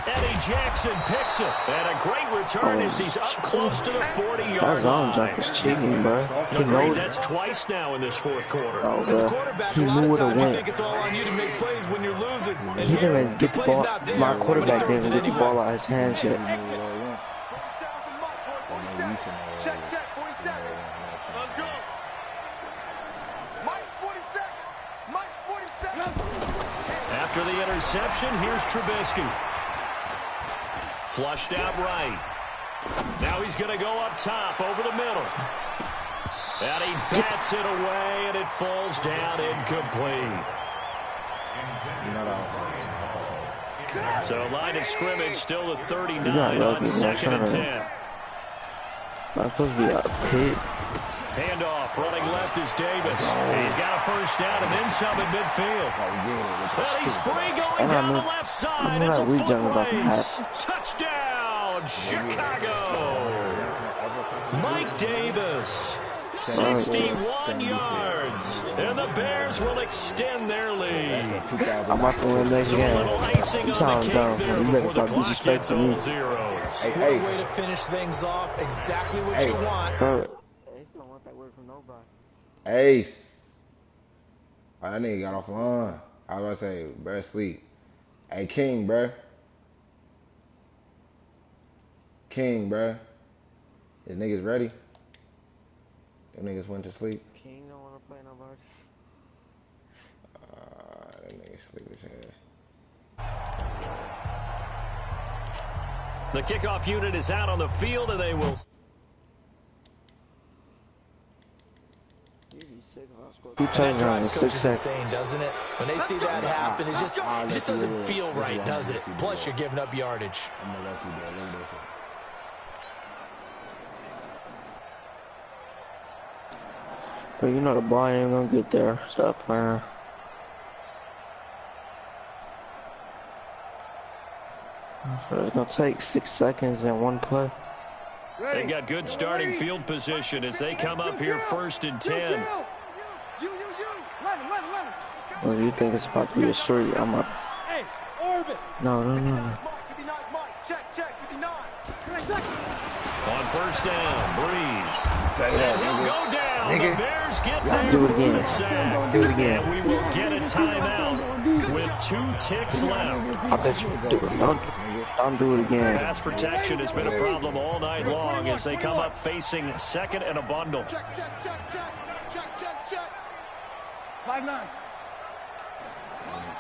S1: Eddie Jackson picks it. And a great return as he's up close to the 40-yard line.
S8: That jump was cheating, bro. He knows
S1: that's twice now in this 4th quarter.
S8: Oh,
S5: as a quarterback, a lot of times you think it's all on you to make plays when you're losing. And
S8: he didn't even get the ball. My quarterback didn't even get the ball out of his hands yet.
S2: Check, 47. Let's go. Mike's 47. Mike's 47.
S1: After the interception, here's Trubisky. Flushed out right. Now he's going to go up top over the middle. And he bats it away, and it falls down incomplete. So line of scrimmage still at 39 on 2nd and 10.
S8: I'm supposed to be up pit.
S1: Handoff, running left is Davis. He's got a 1st down and then some in midfield. Well, he's free going down the left side. It's a foot race. Touchdown, Chicago. Mike Davis, 61 yards. And the Bears will extend their lead.
S8: I'm about to win next game. I'm sounding dumb. You better stop disrespecting me.
S5: What a way to finish things off. Exactly what you want.
S3: Ace. Oh, that nigga got off the line. I was about to say, bruh, sleep. Hey, King, bruh. King, bruh. Is niggas ready? Them niggas went to sleep.
S8: King don't want to play nobody.
S3: Them niggas sleep as hell.
S1: The kickoff unit is out on the field, and they will.
S8: Two touchdowns in 6 seconds.
S5: Insane, doesn't it? When they see that happen, it just doesn't feel right, does it? Plus, you're giving up yardage.
S3: I'm gonna let you do it. Look at this.
S8: But you know the ball ain't gonna get there. Stop playing. So it's gonna take 6 seconds in one play.
S1: They got good starting field position as they come up here 1st and 10.
S8: Well, you think it's about to be a street? I'm up.
S2: Hey, Orbit.
S8: No.
S1: On 1st down, Breeze. And he'll go down. The Bears get there.
S8: Do it again. Do it again.
S1: And we will get a timeout with 2 ticks left.
S8: I bet you do it. Don't do it again.
S1: Pass protection has been a problem all night long as they come up facing 2nd and a bundle.
S2: Check. 5-9.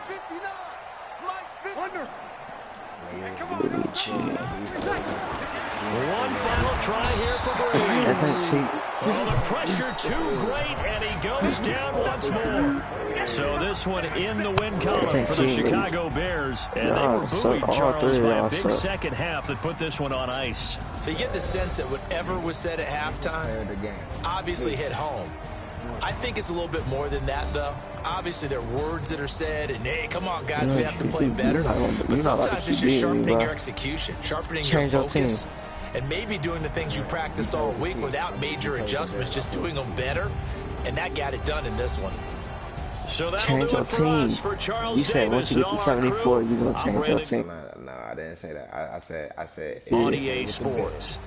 S2: 59. Mike's 50. Under.
S1: One final try here for Breeze.
S8: That's ain't cheap.
S1: Well, the pressure too great, and he goes down once more. So this one in the win column for the Chicago Bears. And they were buoyed, Charles, by a big second half that put this one on ice.
S5: So you get the sense that whatever was said at halftime obviously hit home. I think it's a little bit more than that, though. Obviously, there are words that are said, and hey, come on, guys, we have to play better. But sometimes it's just sharpening your execution, sharpening your focus, and maybe doing the things you practiced all week without major adjustments, just doing them better, and that got it done in this one.
S1: So
S8: change your team. You said once you get to 74, you're going to change your team.
S3: No, I didn't say that. I said
S1: on EA Sports.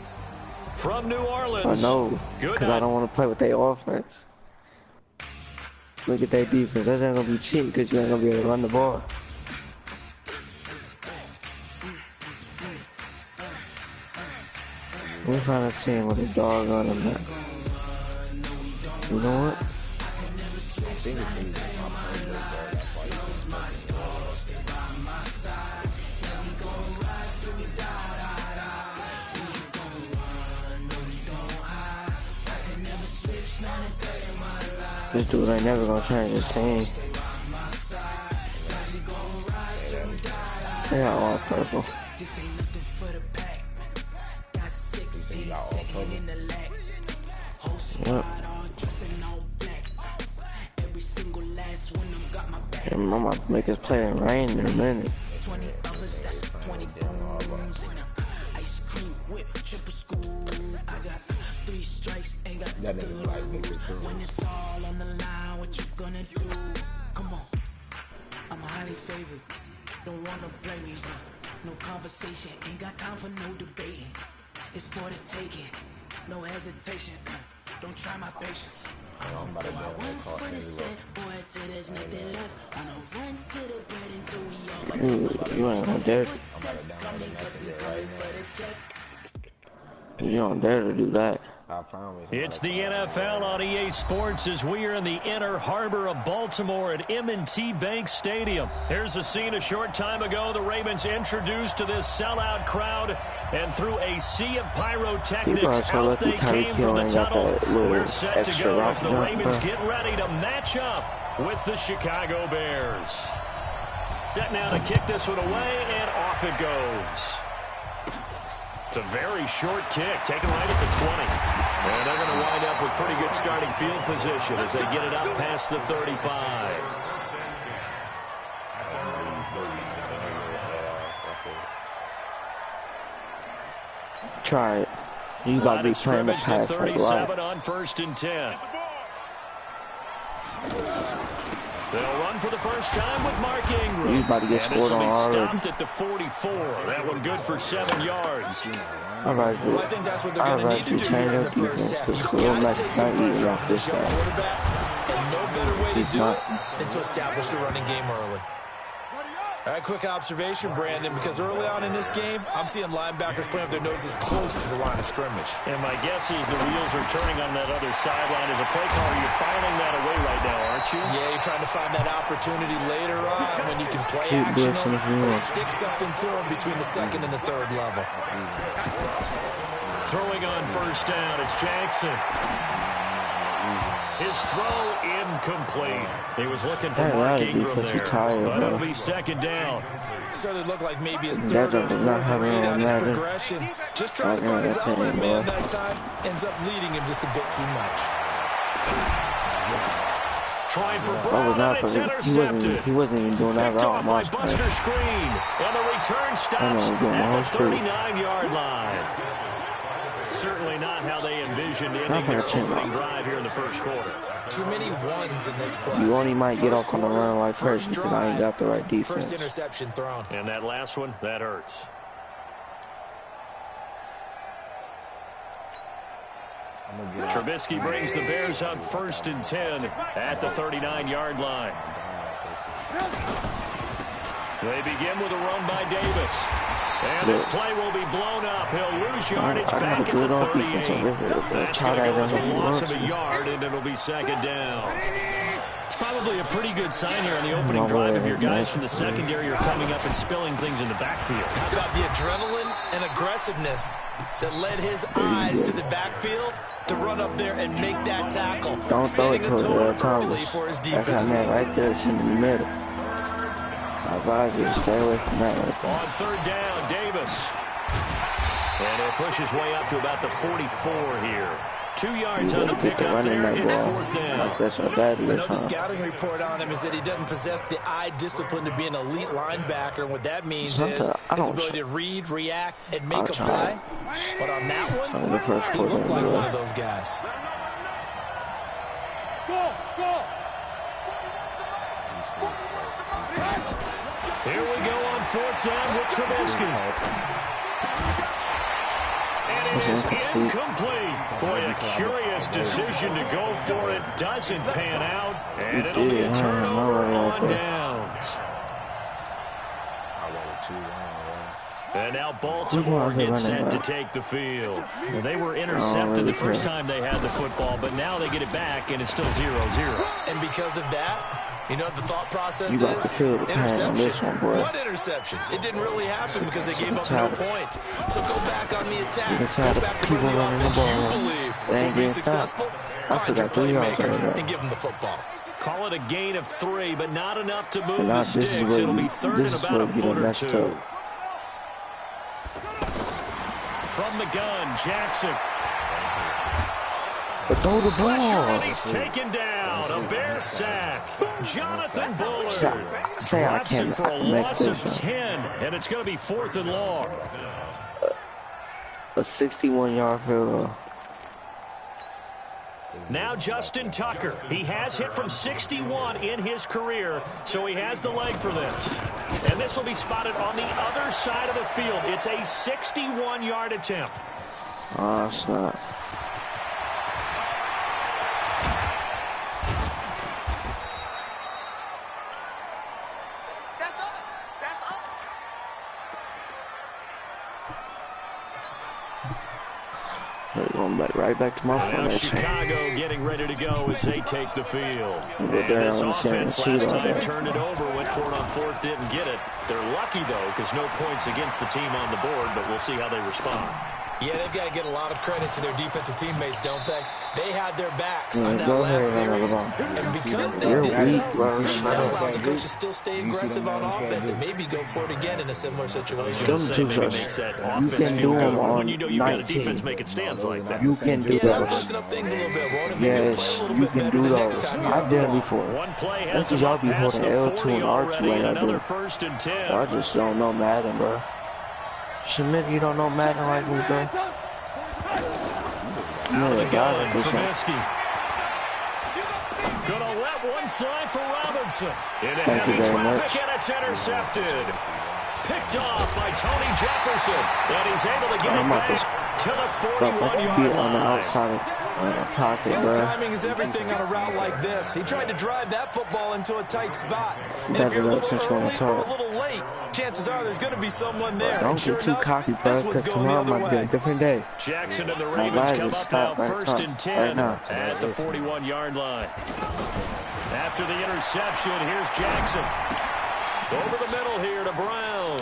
S1: From New Orleans.
S8: I know, because I don't want to play with their offense. Look at their defense. That's not going to be cheap because you ain't going to be able to run the ball. We find a team with a dog on them now. You know what? This dude ain't never gonna change his team. They got all purple. Yep. I'm about to make us play in rain in a minute.
S3: That nigga like Victor too.
S9: When it's all on the line, what you gonna do? Come on, I'm highly favored. Don't wanna blame me, bro. No conversation, ain't got time for no debating. It's for the taking, no hesitation. Don't try my patience. I'm about to go one for the set, boy, till there's nothing left. On a run to the bread until we all.
S8: You ain't gonna dare. You don't dare to do that.
S3: I promise.
S1: It's the NFL on EA Sports as we are in the inner harbor of Baltimore at M&T Bank Stadium. Here's a scene a short time ago. The Ravens introduced to this sellout crowd, and through a sea of pyrotechnics, out they came from the tunnel. We're set to go as the Ravens get ready to match up with the Chicago Bears. Set now to kick this one away, and off it goes. It's a very short kick, taken right at the 20. And they're going to wind up with pretty good starting field position as they get it up past the 35.
S8: Try it. You got to be playing the pass like
S1: 37 on 1st and 10. They'll run for the first time with Mark Ingram.
S8: You about to get scored on already.
S1: Stopped at the 44. That one good for 7 yards.
S8: All right,
S5: well, I think that's what they're going to need to do here in the first half. You've got to take some pressure off this young quarterback, and no better way to do it than to establish the running game early. All right, quick observation, Brandon, because early on in this game, I'm seeing linebackers playing with their noses close to the line of scrimmage.
S1: And my guess is the wheels are turning on that other sideline. As a play caller, you're filing that away right now, aren't you?
S5: Yeah, you're trying to find that opportunity later on when you can play action or stick something to them between the second and the third level.
S1: Throwing on first down, it's Jackson. His throw incomplete. He was looking for Mark Ingram there, but it'll be second down.
S5: Certainly looked like maybe his third or fourth read on his progression. Just trying to find his outlet man that time. Ends up leading him just a bit too much.
S1: Trying for Brown, and it's intercepted.
S8: He wasn't even doing that route.
S1: By Buster Screen, and the return stops at the 39-yard line. Certainly not how they envisioned ending their opening drive here in the first quarter.
S5: Too many ones in this play.
S8: You only might get off on the run like first because I ain't got the right defense.
S5: First interception thrown.
S1: And that last one, that hurts. Trubisky brings the Bears up 1st and 10 at the 39-yard line. They begin with a run by Davis. And this play will be blown up. He'll lose yardage back at the 38. That's going to go to a loss of a yard, and it'll be second down. It's probably a pretty good sign here on the opening drive if your guys from the secondary are coming up and spilling things in the backfield.
S5: How about the adrenaline and aggressiveness that led his eyes to the backfield to run up there and make that tackle?
S8: Don't throw it to Thomas. That's how man right there. It's in the middle. I advise you to stay away from that.
S1: On third down, Davis. And he'll push his way up to about the 44 here. 2 yards on the pickup there. It's fourth down.
S5: Another scouting report on him is that he doesn't possess the eye discipline to be an elite linebacker. And what that means is his ability to read, react, and make a play. But on that one, he looked like one of those guys.
S1: Here we go on fourth down with Trubisky. And it is incomplete. Boy, a curious decision to go for it. Doesn't pan out. And it'll be a turnover on downs. And now Baltimore gets set to take the field. Well, they were intercepted the first time they had the football, but now they get it back, and it's still 0-0.
S5: And because of that, you know what the thought process is? Interception. What interception? It didn't really happen because they gave up no point. So go back on the attack. Go back and run the offense you believe will be successful. Find your playmakers and give them the football.
S1: Call it a gain of 3, but not enough to move the sticks. It'll be third and about a foot or 2. From the gun, Jackson.
S8: But throw the ball.
S1: And he's taken down. A Bear sack. Jonathan Bullard drops him for a loss of 10, and it's going to be 4th and long.
S8: A 61-yard field goal.
S1: Now Justin Tucker. He has hit from 61 in his career, so he has the leg for this. And this will be spotted on the other side of the field. It's a 61-yard attempt.
S8: Oh, snap. Going right back to my formation.
S1: Chicago getting ready to go as they take the field. And this offense last time turned it over, went for it on 4th, didn't get it. They're lucky, though, because no points against the team on the board, but we'll see how they respond.
S5: Yeah, they've got to get a lot of credit to their defensive teammates, don't they? They had their backs on that last series. And because they did so, that allows the coach to still stay aggressive on offense and maybe go for it again in a similar situation.
S8: You can do them on
S1: when you know you've got a defense making stands like that.
S8: You can do
S5: those. Loosen up things a little bit, won't it?
S8: Yes, you can do those. I've done it before. That's because y'all be holding L2 and R2 like I do. I just don't know Madden, bro. Schmidt, you don't know Madden like me, bro.
S1: Out of the gun, Trubisky. Gonna let one fly for Robinson. Into heavy traffic, and it's intercepted. Picked off by Tony Jefferson. And he's able to get it back to the 41-yard line.
S8: On the outside pocket, bro.
S5: Timing is everything on a route like this. He tried to drive that football into a tight spot. And if you're a little early or a little late, chances are there's going to be someone there.
S8: Don't get too cocky, bro, because tomorrow might be a different day.
S1: Jackson and the Ravens come up now, first and 10 at the 41-yard line. After the interception, here's Jackson. Over the middle here to Brown.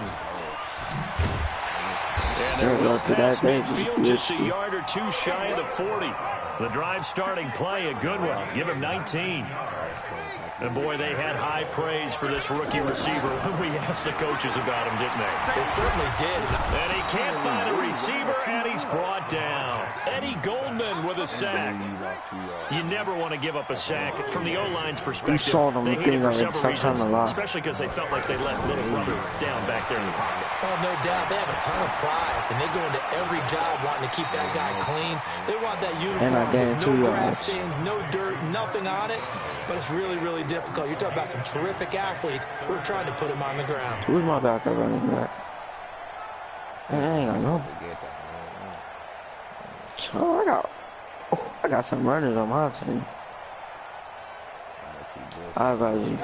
S1: And they're well past midfield, just a yard or two shy of the 40. The drive starting play, a good one. Give him 19. And boy, they had high praise for this rookie receiver. We asked the coaches about him, didn't they?
S5: They certainly did.
S1: And he can't find a receiver, and he's brought down. Eddie Goldman with a sack. You never want to give up a sack. From the O-line's perspective,
S8: you saw them
S1: they hit it for several reasons,
S8: a lot.
S1: especially because they felt like they let little brother down back there in the pocket.
S5: Oh, no doubt. They have a ton of pride, and they go into every job wanting to keep that guy clean. They want that uniform with no grass stains, no dirt, nothing on it. But it's really, really difficult. You're talking about some terrific athletes who are trying to put him on the ground.
S8: Who's my backup running back? I ain't got no. So I got some runners on my team.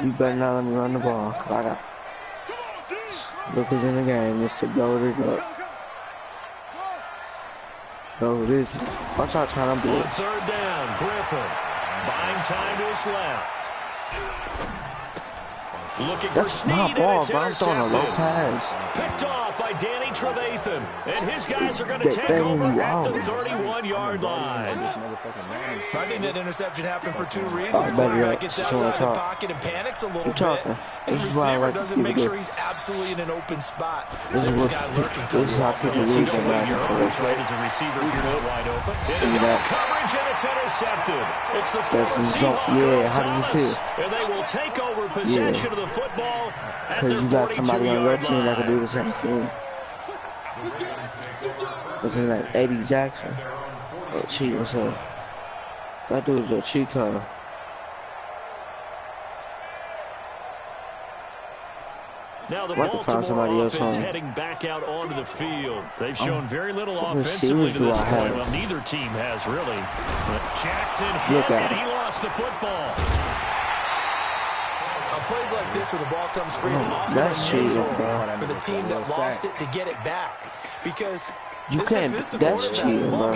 S8: You better not let me run the ball, cause I got Lucas in the game. It's to go to go. Go this. Watch out, trying to blitz.
S1: Third down, Griffin. Buying time to his left. Looking for speed,
S8: my ball,
S1: and it's
S8: bro. I'm throwing a low pass.
S1: Picked off by Danny Trevathan. And his guys are going to take over at the 31-yard line.
S5: I think that interception happened for two reasons. Quarterback gets outside the pocket and panics a little bit. And the receiver doesn't make sure he's absolutely in an open spot.
S8: This is how people lose their
S1: right as a receiver if you're not wide open. Coverage, and it's intercepted. It's the first
S8: yeah, how does it feel?
S1: And they will take over possession of the football at their 42-yard line.
S8: Because you got somebody on your team that can do the same thing. Wasn't that Eddie Jackson? Oh, cheat, what's up? That dude's a cheat code.
S1: Now the Baltimore offense heading back out onto the field. They've shown very little offensively to this point. Well, neither team has really. But Jackson hit, and he lost the football.
S5: On plays like this where the ball comes free, it's often unusual for the team that lost it to get it back. Because
S8: you can't. That's cheating, bro.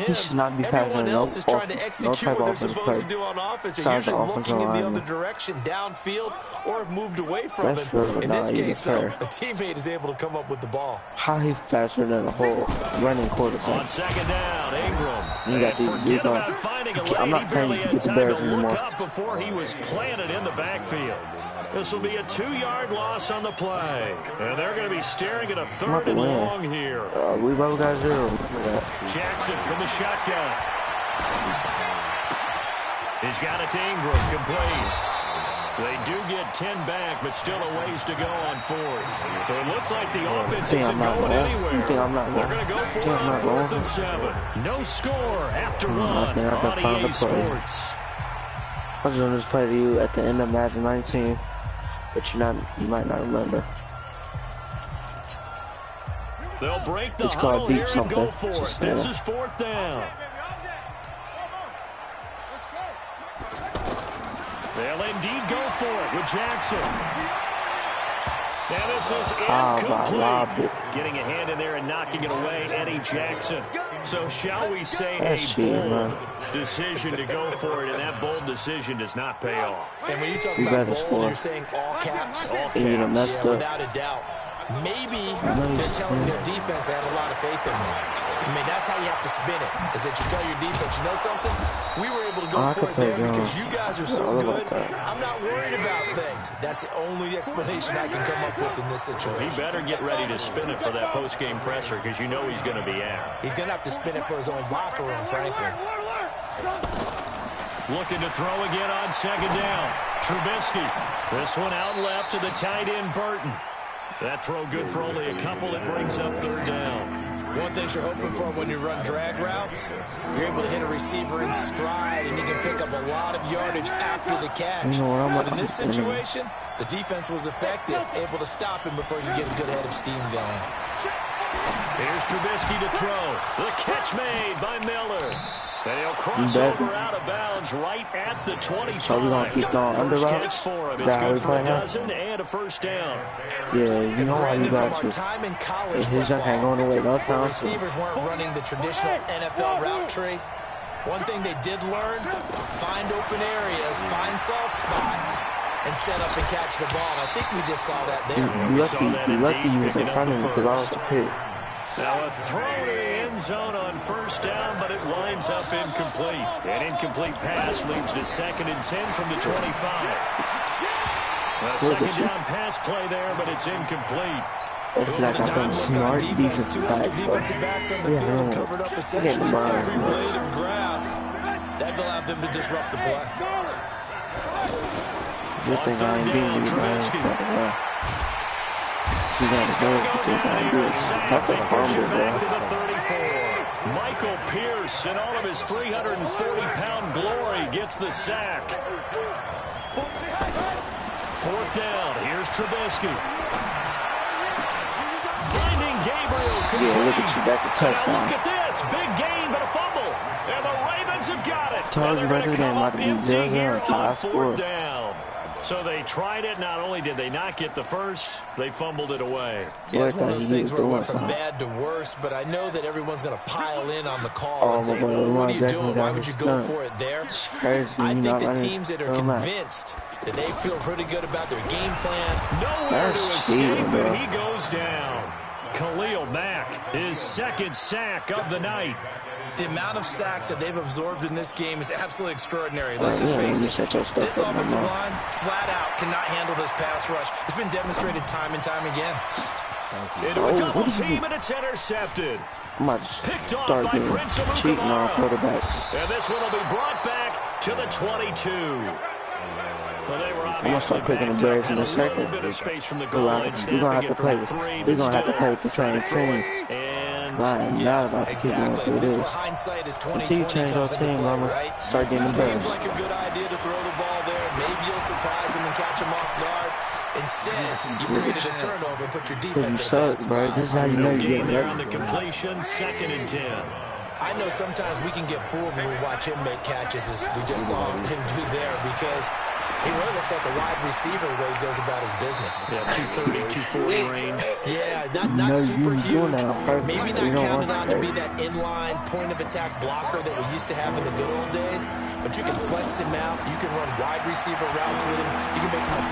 S8: He should not be passing no type of offensive play.
S5: To do on offense. They're usually looking in the other direction, downfield, or have moved away from it. In this case, though, a teammate is able to come up with the ball.
S8: How he faster than a whole running quarterback?
S1: On second down, Ingram.
S8: You got these I'm not paying you to get the Bears anymore.
S1: Up before he was planted in the backfield. This will be a 2-yard loss on the play. And they're going to be staring at a third and long here.
S8: We both got 0.
S1: Jackson from the shotgun. He's got it to Ingram, complete. They do get 10 back, but still a ways to go on fourth. So it looks like the offense isn't going anywhere. They're going to go for it on 4th and 7. No score after one on EA Sports.
S8: I was going to play to you at the end of Madden 19. But you might not remember.
S1: They'll break the huddle here and go for it. This is 4th down. They'll indeed go for it with Jackson. And this is incomplete. Getting a hand in there and knocking it away, Eddie Jackson. So shall we say a bold decision to go for it, and that bold decision does not pay off.
S5: And when you talk about bold, you're saying all caps.
S1: All caps.
S5: Without a doubt. Maybe they're telling their defense they have a lot of faith in them. I mean, that's how you have to spin it, is that you tell your defense, you know something? We were able to go for it there because you guys are so good. I'm not worried about things. That's the only explanation I can come up with in this situation.
S1: He better get ready to spin it for that post-game presser because you know he's going to be out.
S5: He's going to have to spin it for his own locker room, frankly.
S1: Looking to throw again on second down. Trubisky. This one out left to the tight end, Burton. That throw good for only a couple. It brings up 3rd down.
S5: One thing you're hoping for when you run drag routes, you're able to hit a receiver in stride, and you can pick up a lot of yardage after the catch. But in this situation, the defense was effective, able to stop him before you get a good head of steam going.
S1: Here's Trubisky to throw. The catch made by Miller. And he'll cross over out of bounds right at the 25.
S8: So we're going to keep throwing under routes?
S1: For him. It's good for a dozen and a first down.
S8: Yeah, you know why you got to. His junk ain't going away no time.
S5: Receivers weren't running the traditional NFL route tree. One thing they did learn, find open areas, find soft spots, and set up and catch the ball. I think we just saw that there.
S8: You lucky you was in front of me because I was the pick.
S1: Now a throw to the end zone on first down, but it winds up incomplete. An incomplete pass leads to 2nd and 10 from the 25. A second down pass play there, but it's incomplete.
S8: It's like I've been smart defensive
S5: backs on the field covered up essentially every blade of grass. That allowed them to disrupt the play.
S8: Good thing I ain't being you, man. You gotta go if you gotta do it. That's a fumble, bro.
S1: Michael Pierce, in all of his 340-pound glory, gets the sack. 4th down. Here's Trubisky. Finding Gabriel.
S8: Yeah, look at you. That's a touchdown.
S1: Look at this. Big gain, but a fumble. And the Ravens have got it.
S8: Told you right there, might be 0-0 until I score.
S1: So they tried it. Not only did they not get the first, they fumbled it away.
S5: Yeah, it's one of those things where it went from bad to worse, but I know that everyone's going to pile in on the call and say, what are you doing? Why would you go for it there? I think the teams that are convinced that they feel pretty good about their game plan.
S1: Nowhere to escape, and he goes down. Khalil Mack, his 2nd sack of the night.
S5: The amount of sacks that they've absorbed in this game is absolutely extraordinary. Let's just face it. This offensive line, flat out, cannot handle this pass rush. It's been demonstrated time and time again.
S1: Into a double team, and it's intercepted.
S8: I'm about to start getting cheating on quarterbacks.
S1: And this one will be brought back to the 22. Well, they were
S8: I'm gonna start picking the Bears in a second. We're gonna have to play with. We're gonna have to play with the same team. I'm not about to keep going through this. Until you change your team, Mama, start getting the Bears.
S5: Seems like a good idea to throw the ball there. Maybe you'll surprise him and catch him off guard. Instead, you created a turnover and put your defense
S8: you suck, bro. This is how you know you're getting ready.
S1: On the completion, 2nd and 10.
S5: I know sometimes we can get fooled when we watch him make catches, as we just saw him do there, because he really looks like a wide receiver the way he goes about his business.
S1: Yeah, 230, 240 range.
S5: Yeah, not super huge. Maybe not counted on to be that inline point-of-attack blocker that we used to have in the good old days, but you can flex him out. You can run wide receiver routes with him. You can make him a